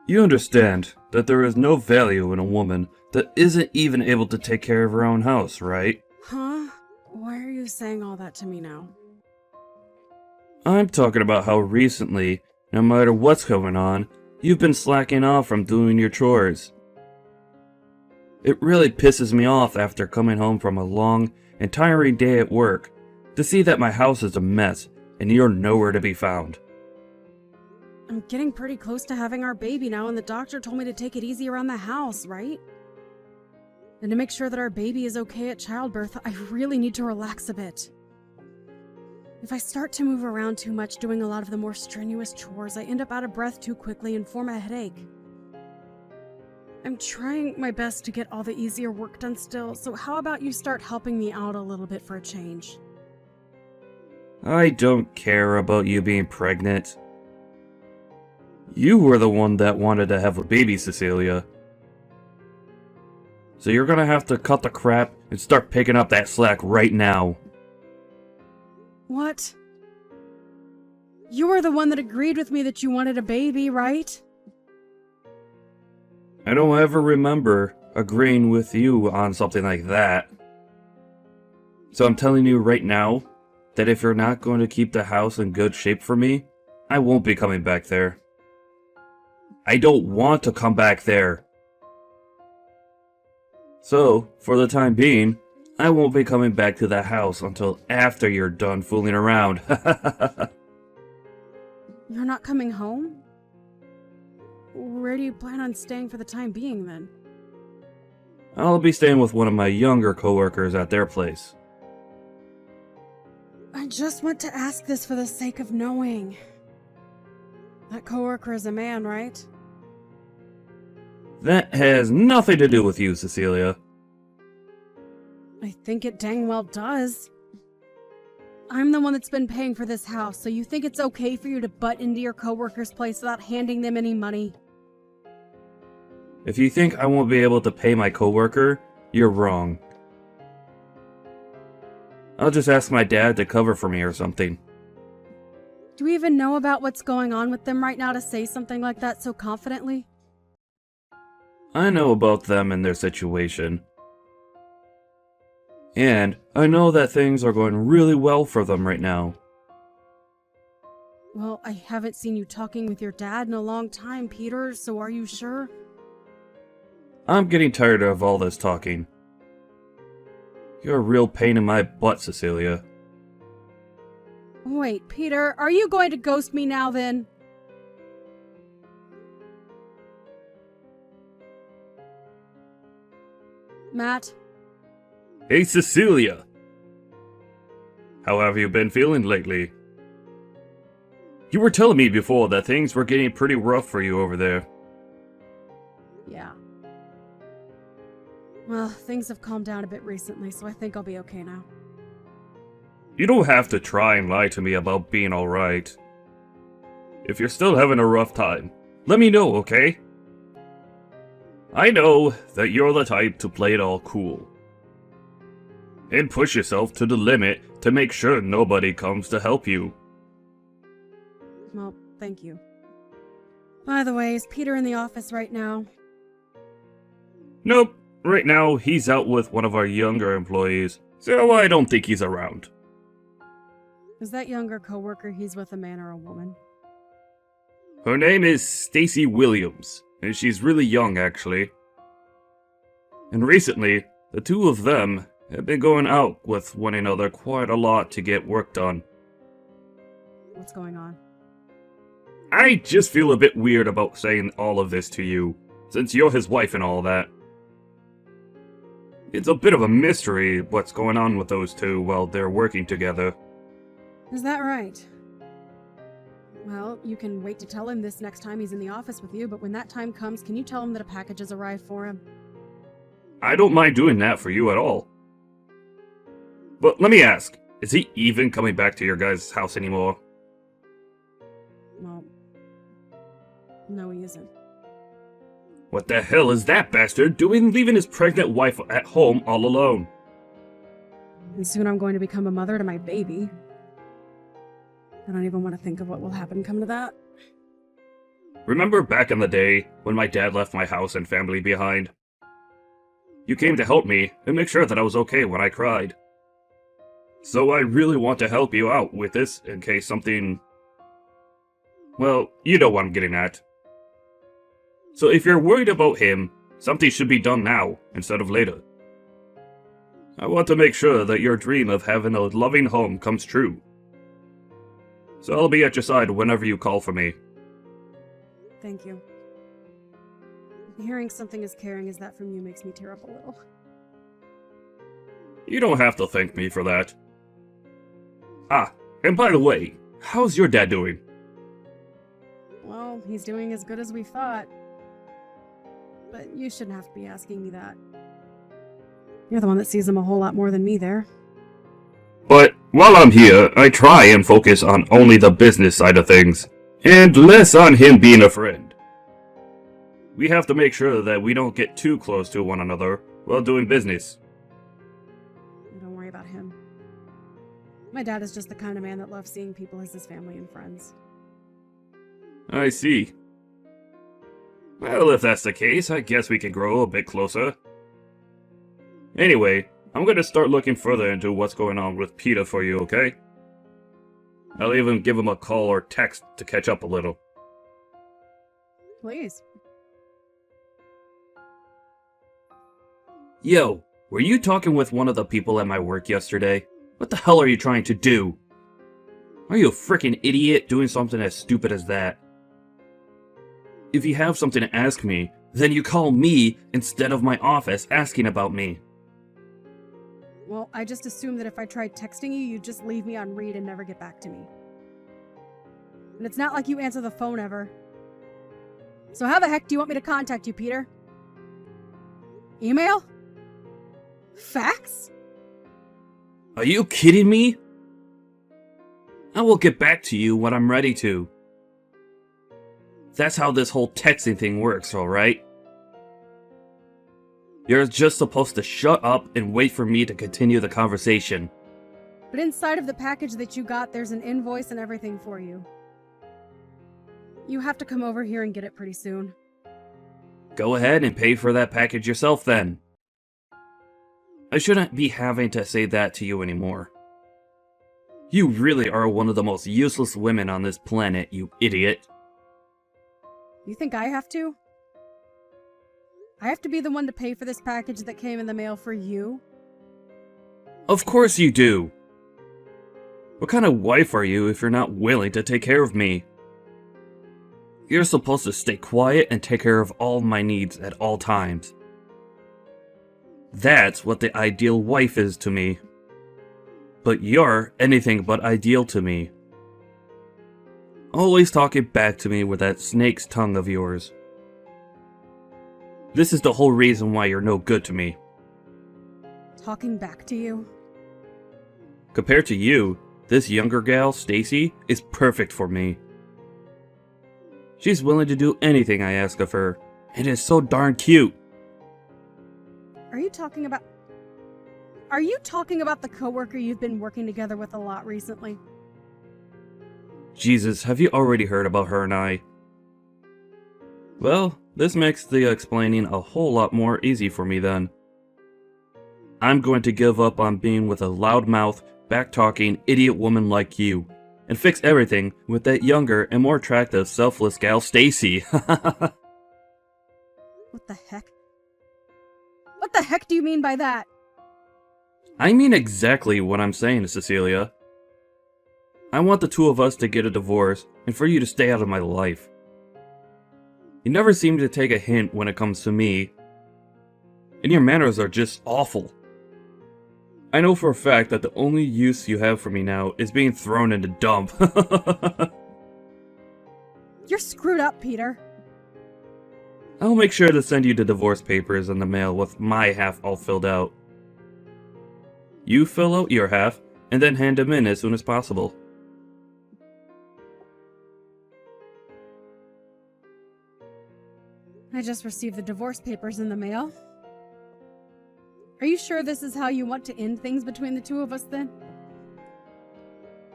You understand that there is no value in a woman that isn't even able to take care of her own house, right? Huh? Why are you saying all that to me now? I'm talking about how recently, no matter what's going on, you've been slacking off from doing your chores. It really pisses me off after coming home from a long and tiring day at work to see that my house is a mess and you're nowhere to be found. I'm getting pretty close to having our baby now, and the doctor told me to take it easy around the house, right? And to make sure that our baby is okay at childbirth, I really need to relax a bit. If I start to move around too much doing a lot of the more strenuous chores, I end up out of breath too quickly and form a headache. I'm trying my best to get all the easier work done still, so how about you start helping me out a little bit for a change? I don't care about you being pregnant. You were the one that wanted to have a baby, Cecilia. So you're gonna have to cut the crap and start picking up that slack right now. What? You were the one that agreed with me that you wanted a baby, right? I don't ever remember agreeing with you on something like that. So I'm telling you right now that if you're not going to keep the house in good shape for me, I won't be coming back there. I don't want to come back there. So, for the time being, I won't be coming back to the house until after you're done fooling around. You're not coming home? Where do you plan on staying for the time being, then? I'll be staying with one of my younger coworkers at their place. I just want to ask this for the sake of knowing. That coworker is a man, right? That has nothing to do with you, Cecilia. I think it dang well does. I'm the one that's been paying for this house, so you think it's okay for you to butt into your coworker's place without handing them any money? If you think I won't be able to pay my coworker, you're wrong. I'll just ask my dad to cover for me or something. Do we even know about what's going on with them right now to say something like that so confidently? I know about them and their situation. And I know that things are going really well for them right now. Well, I haven't seen you talking with your dad in a long time, Peter, so are you sure? I'm getting tired of all this talking. You're a real pain in my butt, Cecilia. Wait, Peter, are you going to ghost me now then? Matt? Hey, Cecilia! How have you been feeling lately? You were telling me before that things were getting pretty rough for you over there. Yeah. Well, things have calmed down a bit recently, so I think I'll be okay now. You don't have to try and lie to me about being alright. If you're still having a rough time, let me know, okay? I know that you're the type to play it all cool. And push yourself to the limit to make sure nobody comes to help you. Well, thank you. By the way, is Peter in the office right now? Nope, right now he's out with one of our younger employees, so I don't think he's around. Is that younger coworker he's with a man or a woman? Her name is Stacy Williams, and she's really young actually. And recently, the two of them have been going out with one another quite a lot to get work done. What's going on? I just feel a bit weird about saying all of this to you, since you're his wife and all that. It's a bit of a mystery what's going on with those two while they're working together. Is that right? Well, you can wait to tell him this next time he's in the office with you, but when that time comes, can you tell him that a package has arrived for him? I don't mind doing that for you at all. But let me ask, is he even coming back to your guys' house anymore? Well, no, he isn't. What the hell is that bastard doing leaving his pregnant wife at home all alone? And soon I'm going to become a mother to my baby. I don't even want to think of what will happen come to that. Remember back in the day when my dad left my house and family behind? You came to help me and make sure that I was okay when I cried. So I really want to help you out with this in case something... Well, you know what I'm getting at. So if you're worried about him, something should be done now instead of later. I want to make sure that your dream of having a loving home comes true. So I'll be at your side whenever you call for me. Thank you. Hearing something as caring as that from you makes me tear up a little. You don't have to thank me for that. Ah, and by the way, how's your dad doing? Well, he's doing as good as we thought. But you shouldn't have to be asking me that. You're the one that sees him a whole lot more than me there. But while I'm here, I try and focus on only the business side of things, and less on him being a friend. We have to make sure that we don't get too close to one another while doing business. Don't worry about him. My dad is just the kind of man that loves seeing people as his family and friends. I see. Well, if that's the case, I guess we can grow a bit closer. Anyway, I'm gonna start looking further into what's going on with Peter for you, okay? I'll even give him a call or text to catch up a little. Please. Yo, were you talking with one of the people at my work yesterday? What the hell are you trying to do? Are you a freaking idiot doing something as stupid as that? If you have something to ask me, then you call me instead of my office asking about me. Well, I just assumed that if I tried texting you, you'd just leave me on read and never get back to me. And it's not like you answer the phone ever. So how the heck do you want me to contact you, Peter? Email? Fax? Are you kidding me? I will get back to you when I'm ready to. That's how this whole texting thing works, alright? You're just supposed to shut up and wait for me to continue the conversation. But inside of the package that you got, there's an invoice and everything for you. You have to come over here and get it pretty soon. Go ahead and pay for that package yourself then. I shouldn't be having to say that to you anymore. You really are one of the most useless women on this planet, you idiot. You think I have to? I have to be the one to pay for this package that came in the mail for you? Of course you do. What kind of wife are you if you're not willing to take care of me? You're supposed to stay quiet and take care of all my needs at all times. That's what the ideal wife is to me. But you're anything but ideal to me. Always talking back to me with that snake's tongue of yours. This is the whole reason why you're no good to me. Talking back to you? Compared to you, this younger gal, Stacy, is perfect for me. She's willing to do anything I ask of her, and is so darn cute. Are you talking about the coworker you've been working together with a lot recently? Jesus, have you already heard about her and I? Well, this makes the explaining a whole lot more easy for me then. I'm going to give up on being with a loudmouth, back-talking, idiot woman like you, and fix everything with that younger and more attractive, selfless gal, Stacy. What the heck? What the heck do you mean by that? I mean exactly what I'm saying, Cecilia. I want the two of us to get a divorce, and for you to stay out of my life. You never seem to take a hint when it comes to me, and your manners are just awful. I know for a fact that the only use you have for me now is being thrown in the dump. You're screwed up, Peter. I'll make sure to send you the divorce papers in the mail with my half all filled out. You fill out your half, and then hand them in as soon as possible. I just received the divorce papers in the mail. Are you sure this is how you want to end things between the two of us then?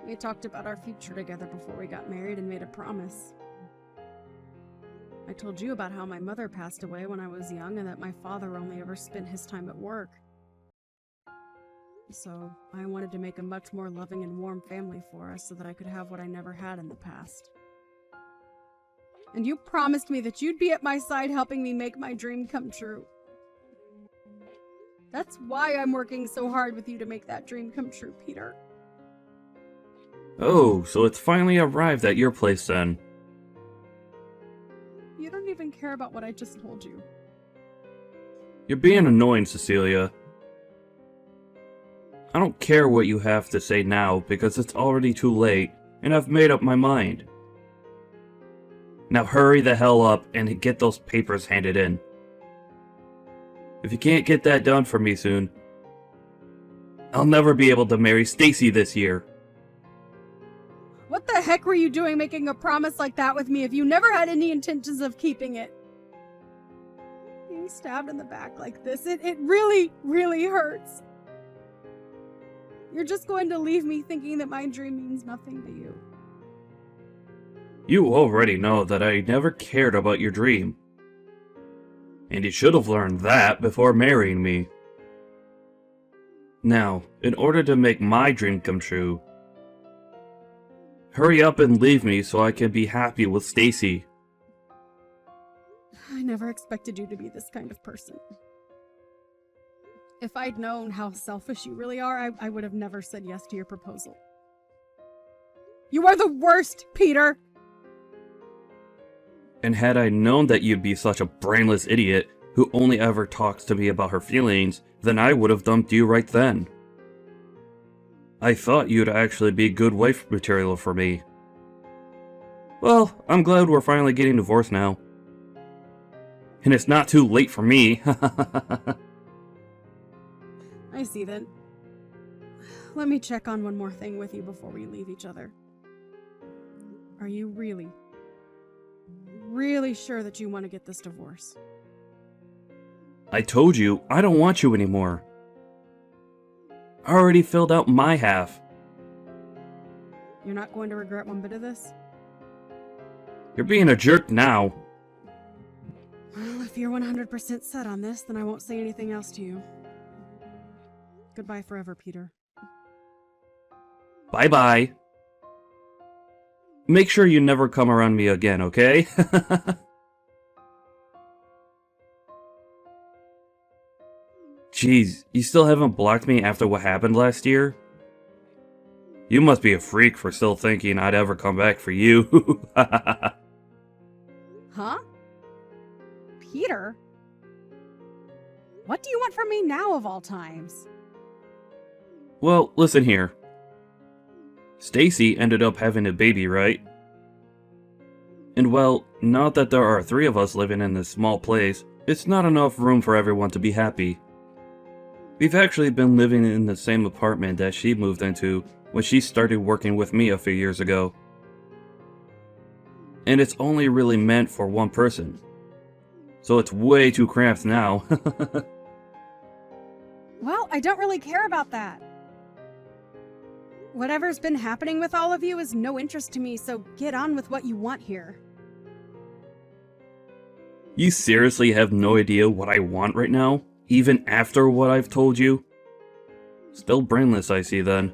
We talked about our future together before we got married and made a promise. I told you about how my mother passed away when I was young and that my father only ever spent his time at work. So I wanted to make a much more loving and warm family for us so that I could have what I never had in the past. And you promised me that you'd be at my side helping me make my dream come true. That's why I'm working so hard with you to make that dream come true, Peter. Oh, so it's finally arrived at your place then. You don't even care about what I just told you. You're being annoying, Cecilia. I don't care what you have to say now because it's already too late and I've made up my mind. Now hurry the hell up and get those papers handed in. If you can't get that done for me soon, I'll never be able to marry Stacy this year. What the heck were you doing making a promise like that with me if you never had any intentions of keeping it? Being stabbed in the back like this, it really, really hurts. You're just going to leave me thinking that my dream means nothing to you. You already know that I never cared about your dream. And you should have learned that before marrying me. Now, in order to make my dream come true, hurry up and leave me so I can be happy with Stacy. I never expected you to be this kind of person. If I'd known how selfish you really are, I would have never said yes to your proposal. You are the worst, Peter! And had I known that you'd be such a brainless idiot who only ever talks to me about her feelings, then I would have dumped you right then. I thought you'd actually be good wife material for me. Well, I'm glad we're finally getting divorced now. And it's not too late for me. I see then. Let me check on one more thing with you before we leave each other. Are you really sure that you want to get this divorce? I told you, I don't want you anymore. I already filled out my half. You're not going to regret one bit of this? You're being a jerk now. Well, if you're 100% set on this, then I won't say anything else to you. Goodbye forever, Peter. Bye-bye. Make sure you never come around me again, okay? Jeez, you still haven't blocked me after what happened last year? You must be a freak for still thinking I'd ever come back for you. Huh? Peter? What do you want from me now of all times? Well, listen here. Stacy ended up having a baby, right? And well, now that there are 3 of us living in this small place, it's not enough room for everyone to be happy. We've actually been living in the same apartment that she moved into when she started working with me a few years ago. And it's only really meant for one person. So it's way too cramped now. Well, I don't really care about that. Whatever's been happening with all of you is no interest to me, so get on with what you want here. You seriously have no idea what I want right now? Even after what I've told you? Still brainless, I see then.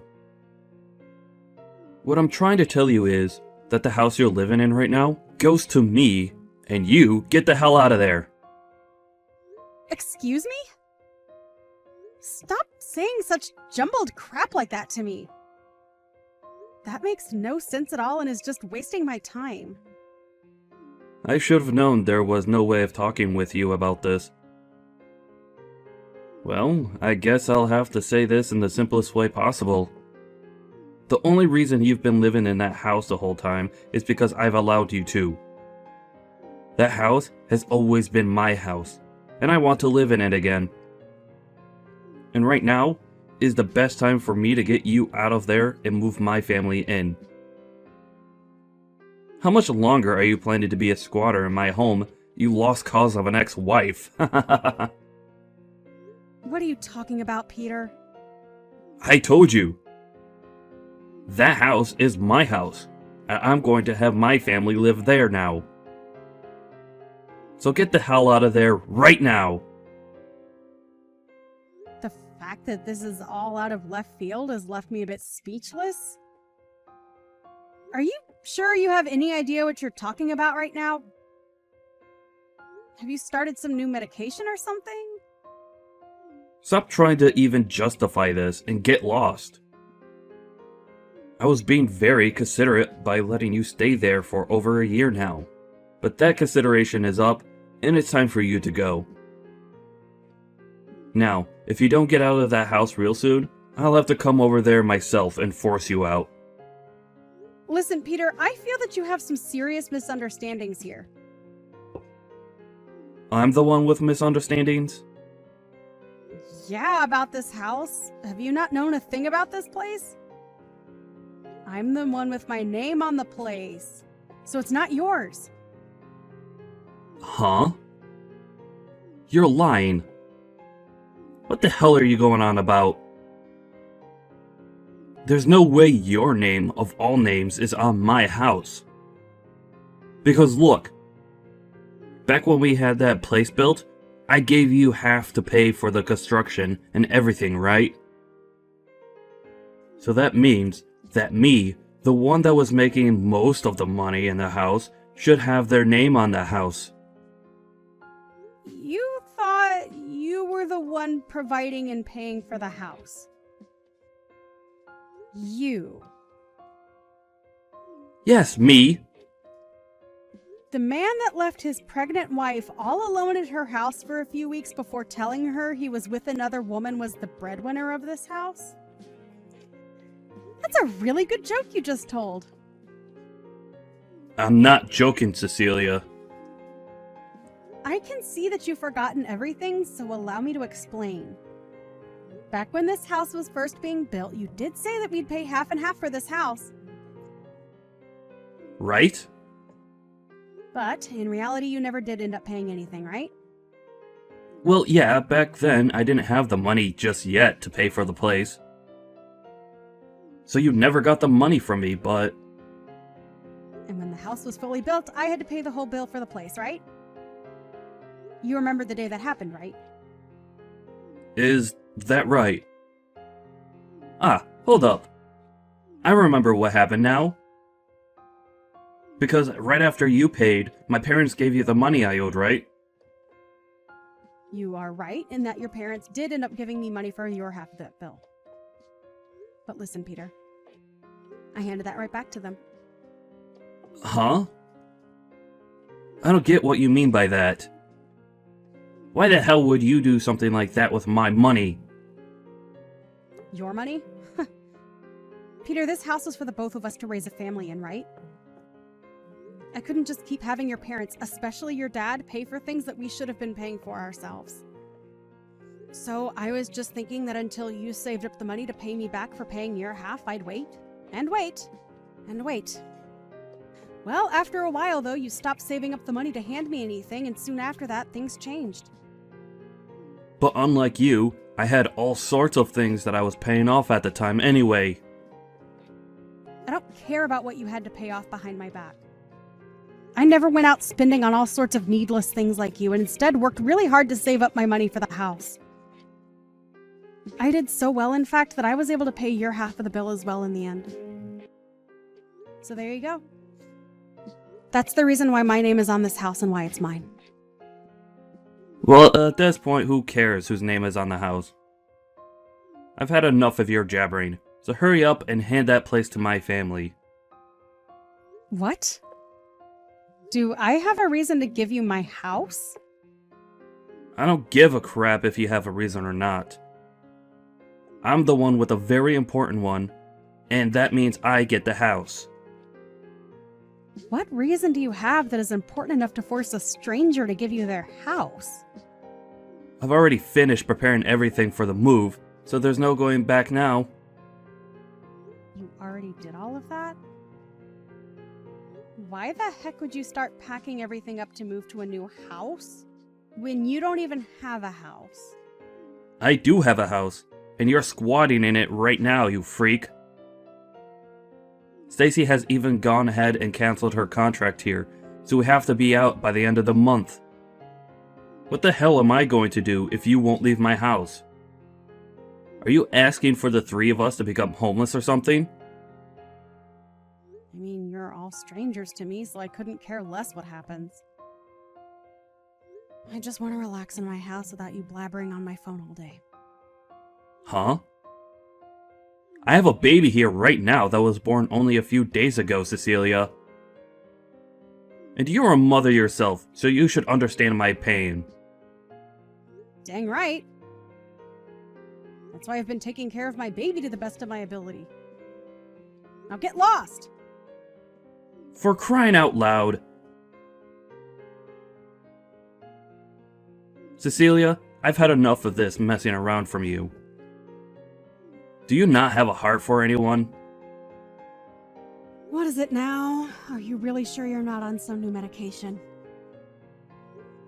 What I'm trying to tell you is that the house you're living in right now goes to me, and you get the hell out of there. Excuse me? Stop saying such jumbled crap like that to me. That makes no sense at all and is just wasting my time. I should have known there was no way of talking with you about this. Well, I guess I'll have to say this in the simplest way possible. The only reason you've been living in that house the whole time is because I've allowed you to. That house has always been my house, and I want to live in it again. And right now is the best time for me to get you out of there and move my family in. How much longer are you planning to be a squatter in my home, you lost cause of an ex-wife? What are you talking about, Peter? I told you. That house is my house. I'm going to have my family live there now. So get the hell out of there right now. The fact that this is all out of left field has left me a bit speechless. Are you sure you have any idea what you're talking about right now? Have you started some new medication or something? Stop trying to even justify this and get lost. I was being very considerate by letting you stay there for over a year now. But that consideration is up, and it's time for you to go. Now, if you don't get out of that house real soon, I'll have to come over there myself and force you out. Listen, Peter, I feel that you have some serious misunderstandings here. I'm the one with misunderstandings? Yeah, about this house. Have you not known a thing about this place? I'm the one with my name on the place, so it's not yours. Huh? You're lying. What the hell are you going on about? There's no way your name, of all names, is on my house. Because look, back when we had that place built, I gave you half to pay for the construction and everything, right? So that means that me, the one that was making most of the money in the house, should have their name on the house. You thought you were the one providing and paying for the house. You. Yes, me. The man that left his pregnant wife all alone at her house for a few weeks before telling her he was with another woman was the breadwinner of this house? That's a really good joke you just told. I'm not joking, Cecilia. I can see that you've forgotten everything, so allow me to explain. Back when this house was first being built, you did say that we'd pay half and half for this house. Right? But in reality, you never did end up paying anything, right? Well, yeah, back then I didn't have the money just yet to pay for the place. So you never got the money from me, but... And when the house was fully built, I had to pay the whole bill for the place, right? You remember the day that happened, right? Is that right? Ah, hold up. I remember what happened now. Because right after you paid, my parents gave you the money I owed, right? You are right in that your parents did end up giving me money for your half of that bill. But listen, Peter. I handed that right back to them. Huh? I don't get what you mean by that. Why the hell would you do something like that with my money? Your money? Peter, this house was for the both of us to raise a family in, right? I couldn't just keep having your parents, especially your dad, pay for things that we should have been paying for ourselves. So I was just thinking that until you saved up the money to pay me back for paying your half, I'd wait, and wait, and wait. Well, after a while, though, you stopped saving up the money to hand me anything, and soon after that, things changed. But unlike you, I had all sorts of things that I was paying off at the time anyway. I don't care about what you had to pay off behind my back. I never went out spending on all sorts of needless things like you, and instead worked really hard to save up my money for the house. I did so well, in fact, that I was able to pay your half of the bill as well in the end. So there you go. That's the reason why my name is on this house and why it's mine. Well, at this point, who cares whose name is on the house? I've had enough of your jabbering, so hurry up and hand that place to my family. What? Do I have a reason to give you my house? I don't give a crap if you have a reason or not. I'm the one with a very important one, and that means I get the house. What reason do you have that is important enough to force a stranger to give you their house? I've already finished preparing everything for the move, so there's no going back now. You already did all of that? Why the heck would you start packing everything up to move to a new house when you don't even have a house? I do have a house, and you're squatting in it right now, you freak. Stacy has even gone ahead and canceled her contract here, so we have to be out by the end of the month. What the hell am I going to do if you won't leave my house? Are you asking for the three of us to become homeless or something? I mean, you're all strangers to me, so I couldn't care less what happens. I just want to relax in my house without you blabbering on my phone all day. Huh? I have a baby here right now that was born only a few days ago, Cecilia. And you're a mother yourself, so you should understand my pain. Dang right. That's why I've been taking care of my baby to the best of my ability. Now get lost! For crying out loud. Cecilia, I've had enough of this messing around from you. Do you not have a heart for anyone? What is it now? Are you really sure you're not on some new medication?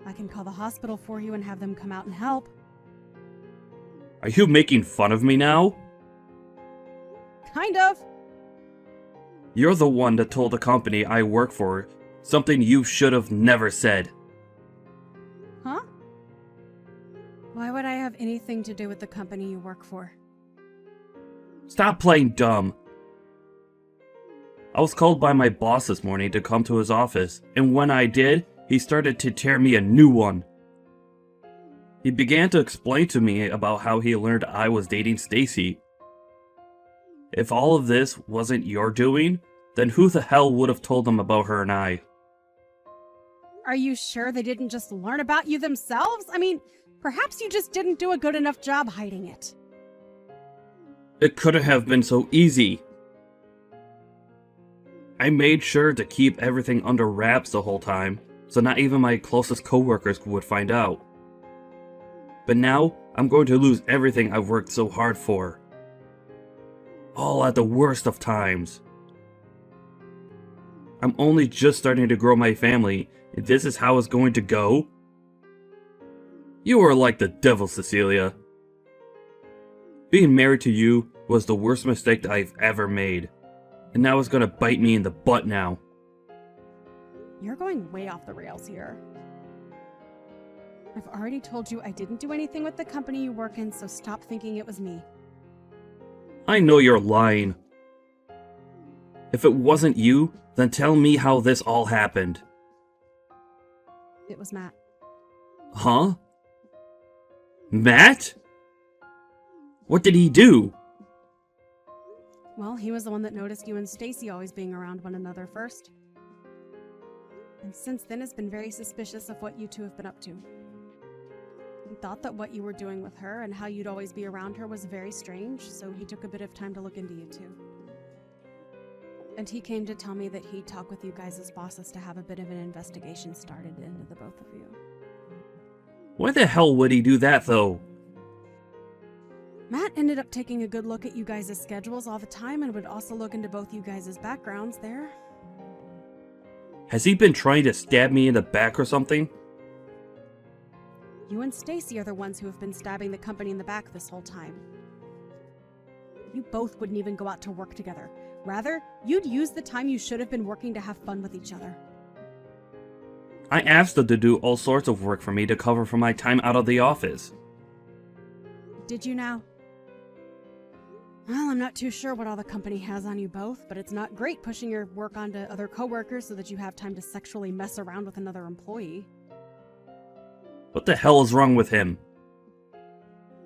I can call the hospital for you and have them come out and help. Are you making fun of me now? Kind of. You're the one that told the company I work for something you should have never said. Huh? Why would I have anything to do with the company you work for? Stop playing dumb. I was called by my boss this morning to come to his office, and when I did, he started to tear me a new one. He began to explain to me about how he learned I was dating Stacy. If all of this wasn't your doing, then who the hell would have told them about her and I? Are you sure they didn't just learn about you themselves? I mean, perhaps you just didn't do a good enough job hiding it. It couldn't have been so easy. I made sure to keep everything under wraps the whole time, so not even my closest coworkers would find out. But now, I'm going to lose everything I've worked so hard for. All at the worst of times. I'm only just starting to grow my family, and this is how it's going to go? You are like the devil, Cecilia. Being married to you was the worst mistake that I've ever made. And now it's gonna bite me in the butt now. You're going way off the rails here. I've already told you I didn't do anything with the company you work in, so stop thinking it was me. I know you're lying. If it wasn't you, then tell me how this all happened. It was Matt. Huh? Matt? What did he do? Well, he was the one that noticed you and Stacy always being around one another first. And since then has been very suspicious of what you two have been up to. He thought that what you were doing with her and how you'd always be around her was very strange, so he took a bit of time to look into you two. And he came to tell me that he'd talk with you guys as bosses to have a bit of an investigation started into the both of you. Why the hell would he do that, though? Matt ended up taking a good look at you guys' schedules all the time and would also look into both you guys' backgrounds there. Has he been trying to stab me in the back or something? You and Stacy are the ones who have been stabbing the company in the back this whole time. You both wouldn't even go out to work together. Rather, you'd use the time you should have been working to have fun with each other. I asked them to do all sorts of work for me to cover for my time out of the office. Did you now? Well, I'm not too sure what all the company has on you both, but it's not great pushing your work onto other coworkers so that you have time to sexually mess around with another employee. What the hell is wrong with him?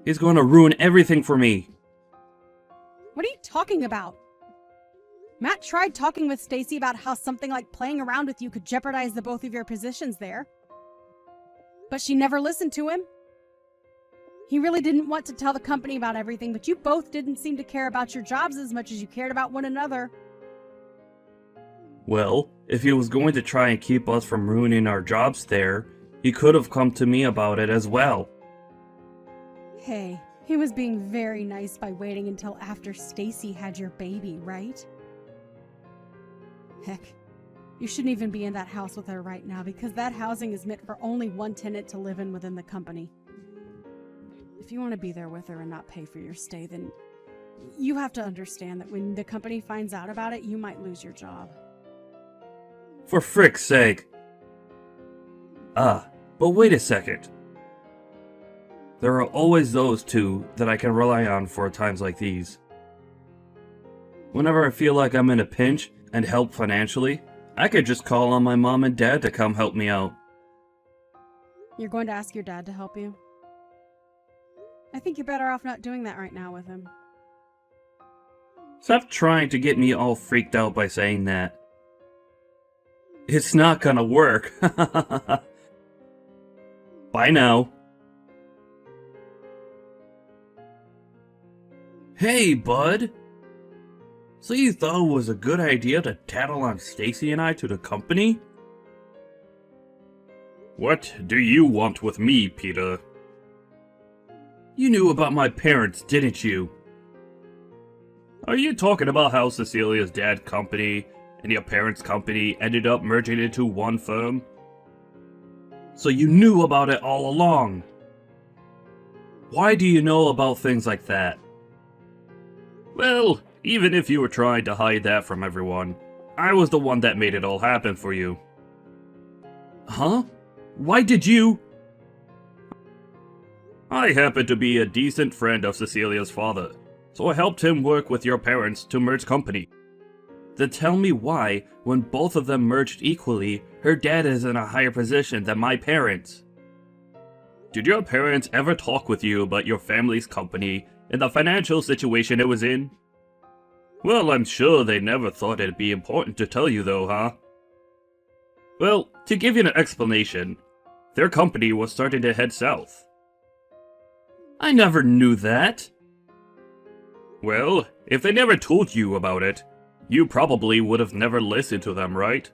He's going to ruin everything for me. What are you talking about? Matt tried talking with Stacy about how something like playing around with you could jeopardize the both of your positions there. But she never listened to him. He really didn't want to tell the company about everything, but you both didn't seem to care about your jobs as much as you cared about one another. Well, if he was going to try and keep us from ruining our jobs there, he could have come to me about it as well. Hey, he was being very nice by waiting until after Stacy had your baby, right? Heck, you shouldn't even be in that house with her right now because that housing is meant for only one tenant to live in within the company. If you want to be there with her and not pay for your stay, then you have to understand that when the company finds out about it, you might lose your job. For frick's sake. But wait a second. There are always those two that I can rely on for times like these. Whenever I feel like I'm in a pinch and help financially, I could just call on my mom and dad to come help me out. You're going to ask your dad to help you? I think you're better off not doing that right now with him. Stop trying to get me all freaked out by saying that. It's not gonna work. Bye now. Hey, bud. So you thought it was a good idea to tattle on Stacy and I to the company? What do you want with me, Peter? You knew about my parents, didn't you? Are you talking about how Cecilia's dad's company and your parents' company ended up merging into one firm? So you knew about it all along. Why do you know about things like that? Well, even if you were trying to hide that from everyone, I was the one that made it all happen for you. Huh? Why did you? I happen to be a decent friend of Cecilia's father, so I helped him work with your parents to merge company. Then tell me why, when both of them merged equally, her dad is in a higher position than my parents. Did your parents ever talk with you about your family's company and the financial situation it was in? Well, I'm sure they never thought it'd be important to tell you though, huh? Well, to give you an explanation, their company was starting to head south. I never knew that. Well, if they never told you about it, you probably would have never listened to them, right?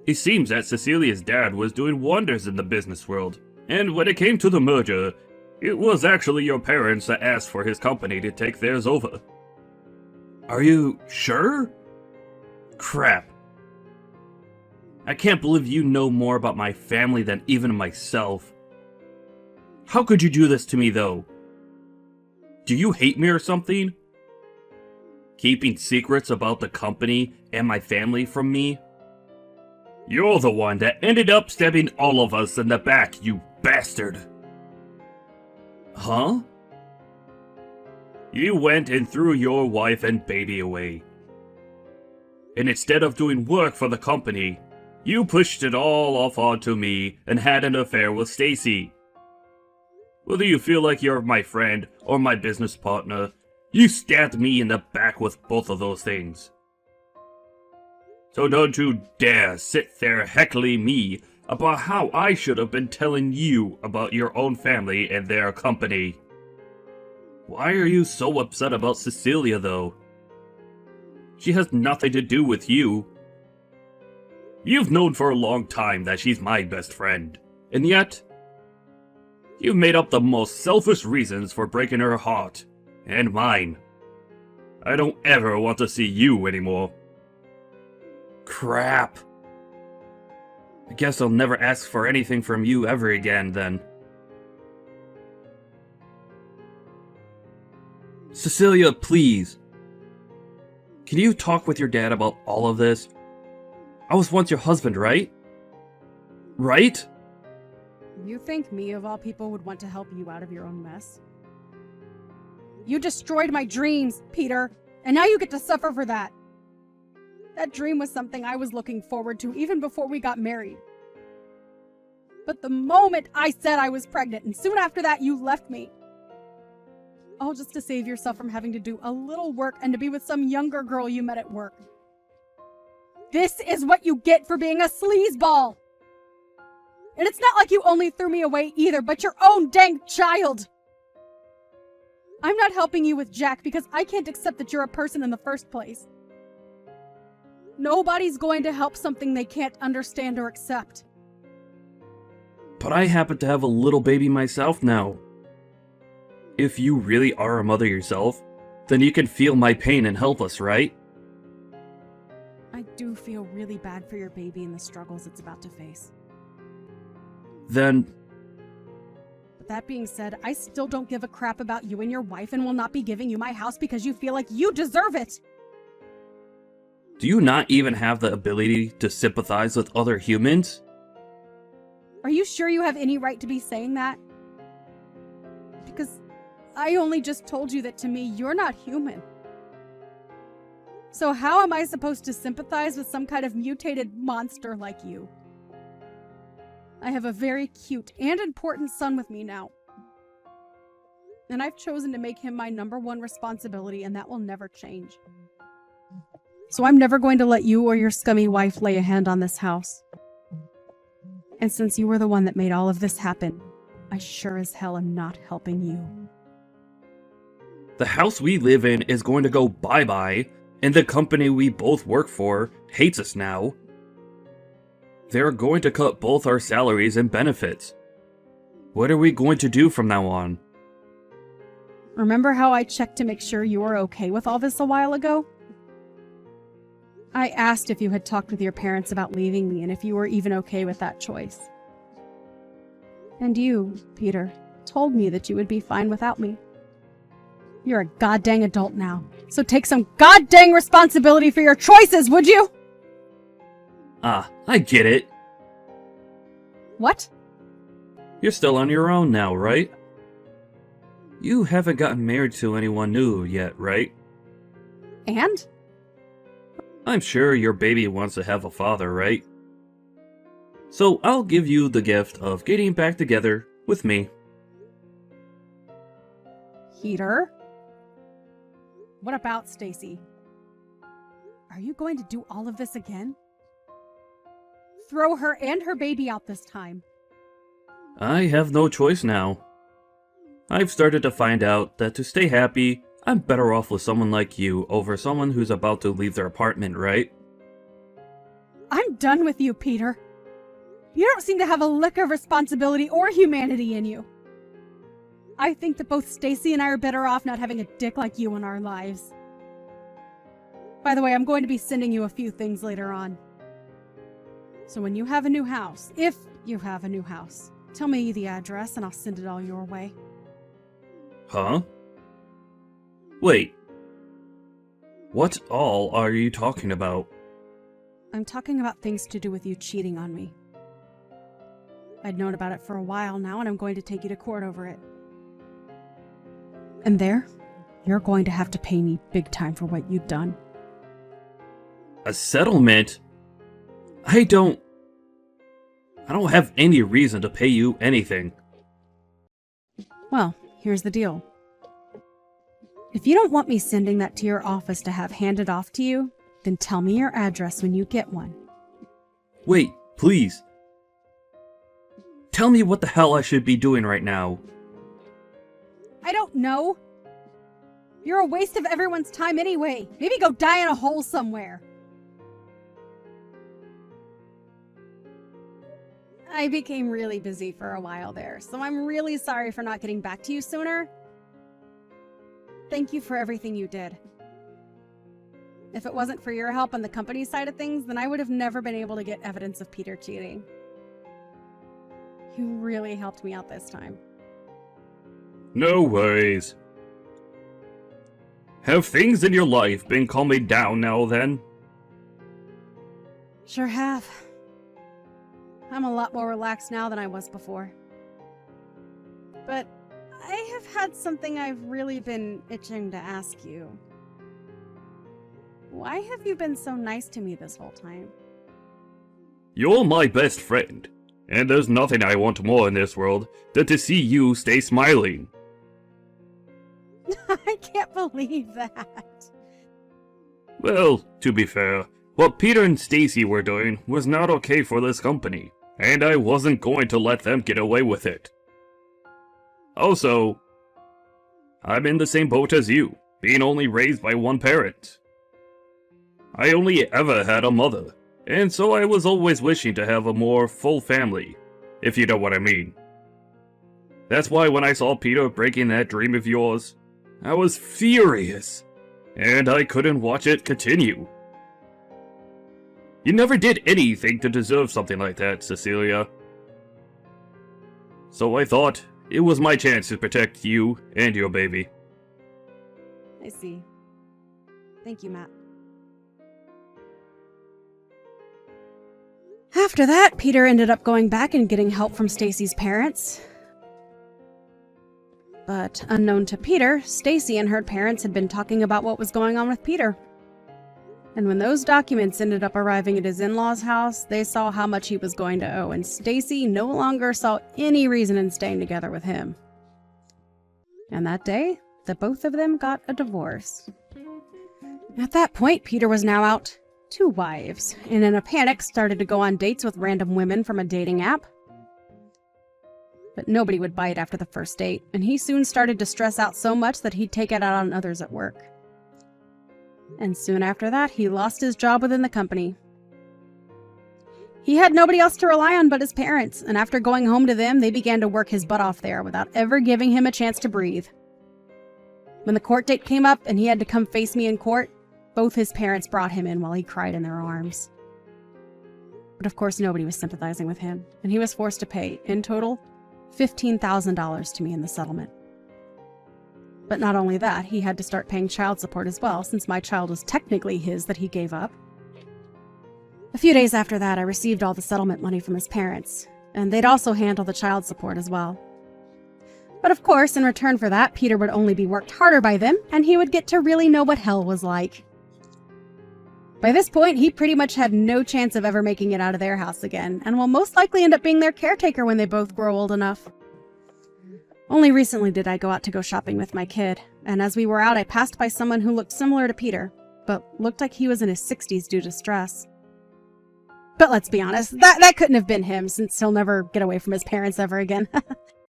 It seems that Cecilia's dad was doing wonders in the business world, and when it came to the merger, it was actually your parents that asked for his company to take theirs over. Are you sure? Crap. I can't believe you know more about my family than even myself. How could you do this to me, though? Do you hate me or something? Keeping secrets about the company and my family from me? You're the one that ended up stabbing all of us in the back, you bastard! Huh? You went and threw your wife and baby away. And instead of doing work for the company, you pushed it all off onto me and had an affair with Stacy. Whether you feel like you're my friend or my business partner, you stabbed me in the back with both of those things. So don't you dare sit there heckling me about how I should have been telling you about your own family and their company. Why are you so upset about Cecilia, though? She has nothing to do with you. You've known for a long time that she's my best friend, and yet, you've made up the most selfish reasons for breaking her heart, and mine. I don't ever want to see you anymore. Crap. I guess I'll never ask for anything from you ever again, then. Cecilia, please. Can you talk with your dad about all of this? I was once your husband, right? Right? You think me, of all people, would want to help you out of your own mess? You destroyed my dreams, Peter, and now you get to suffer for that. That dream was something I was looking forward to even before we got married. But the moment I said I was pregnant, and soon after that you left me, all just to save yourself from having to do a little work and to be with some younger girl you met at work. This is what you get for being a sleazeball! And it's not like you only threw me away either, but your own dang child! I'm not helping you with Jack because I can't accept that you're a person in the first place. Nobody's going to help something they can't understand or accept. But I happen to have a little baby myself now. If you really are a mother yourself, then you can feel my pain and help us, right? I do feel really bad for your baby and the struggles it's about to face. Then... But that being said, I still don't give a crap about you and your wife and will not be giving you my house because you feel like you deserve it! Do you not even have the ability to sympathize with other humans? Are you sure you have any right to be saying that? I only just told you that to me, you're not human. So how am I supposed to sympathize with some kind of mutated monster like you? I have a very cute and important son with me now. And I've chosen to make him my #1 responsibility, and that will never change. So I'm never going to let you or your scummy wife lay a hand on this house. And since you were the one that made all of this happen, I sure as hell am not helping you. The house we live in is going to go bye-bye, and the company we both work for hates us now. They're going to cut both our salaries and benefits. What are we going to do from now on? Remember how I checked to make sure you were okay with all this a while ago? I asked if you had talked with your parents about leaving me and if you were even okay with that choice. And you, Peter, told me that you would be fine without me. You're a goddamn adult now, so take some goddamn responsibility for your choices, would you? I get it. What? You're still on your own now, right? You haven't gotten married to anyone new yet, right? And? I'm sure your baby wants to have a father, right? So I'll give you the gift of getting back together with me. Peter? What about Stacy? Are you going to do all of this again? Throw her and her baby out this time. I have no choice now. I've started to find out that to stay happy, I'm better off with someone like you over someone who's about to leave their apartment, right? I'm done with you, Peter. You don't seem to have a lick of responsibility or humanity in you. I think that both Stacy and I are better off not having a dick like you in our lives. By the way, I'm going to be sending you a few things later on. So when you have a new house, if you have a new house, tell me the address and I'll send it all your way. Huh? Wait. What all are you talking about? I'm talking about things to do with you cheating on me. I'd known about it for a while now, and I'm going to take you to court over it. And there, you're going to have to pay me big time for what you've done. A settlement? I don't have any reason to pay you anything. Well, here's the deal. If you don't want me sending that to your office to have handed off to you, then tell me your address when you get one. Wait, please. Tell me what the hell I should be doing right now. I don't know. You're a waste of everyone's time anyway. Maybe go die in a hole somewhere. I became really busy for a while there, so I'm really sorry for not getting back to you sooner. Thank you for everything you did. If it wasn't for your help on the company side of things, then I would have never been able to get evidence of Peter cheating. You really helped me out this time. No worries. Have things in your life been calming down now then? Sure have. I'm a lot more relaxed now than I was before. But I have had something I've really been itching to ask you. Why have you been so nice to me this whole time? You're my best friend, and there's nothing I want more in this world than to see you stay smiling. I can't believe that. Well, to be fair, what Peter and Stacy were doing was not okay for this company, and I wasn't going to let them get away with it. Also, I'm in the same boat as you, being only raised by one parent. I only ever had a mother, and so I was always wishing to have a more full family, if you know what I mean. That's why when I saw Peter breaking that dream of yours, I was furious, and I couldn't watch it continue. You never did anything to deserve something like that, Cecilia. So I thought it was my chance to protect you and your baby. I see. Thank you, Matt. After that, Peter ended up going back and getting help from Stacy's parents. But unknown to Peter, Stacy and her parents had been talking about what was going on with Peter. And when those documents ended up arriving at his in-laws' house, they saw how much he was going to owe, and Stacy no longer saw any reason in staying together with him. And that day, the both of them got a divorce. At that point, Peter was now out 2 wives, and in a panic started to go on dates with random women from a dating app. But nobody would bite after the first date, and he soon started to stress out so much that he'd take it out on others at work. And soon after that, he lost his job within the company. He had nobody else to rely on but his parents, and after going home to them, they began to work his butt off there without ever giving him a chance to breathe. When the court date came up and he had to come face me in court, both his parents brought him in while he cried in their arms. But of course, nobody was sympathizing with him, and he was forced to pay, in total, $15,000 to me in the settlement. But not only that, he had to start paying child support as well, since my child was technically his that he gave up. A few days after that, I received all the settlement money from his parents, and they'd also handle the child support as well. But of course, in return for that, Peter would only be worked harder by them, and he would get to really know what hell was like. By this point, he pretty much had no chance of ever making it out of their house again, and will most likely end up being their caretaker when they both grow old enough. Only recently did I go out to go shopping with my kid, and as we were out, I passed by someone who looked similar to Peter, but looked like he was in his 60s due to stress. But let's be honest, that couldn't have been him, since he'll never get away from his parents ever again.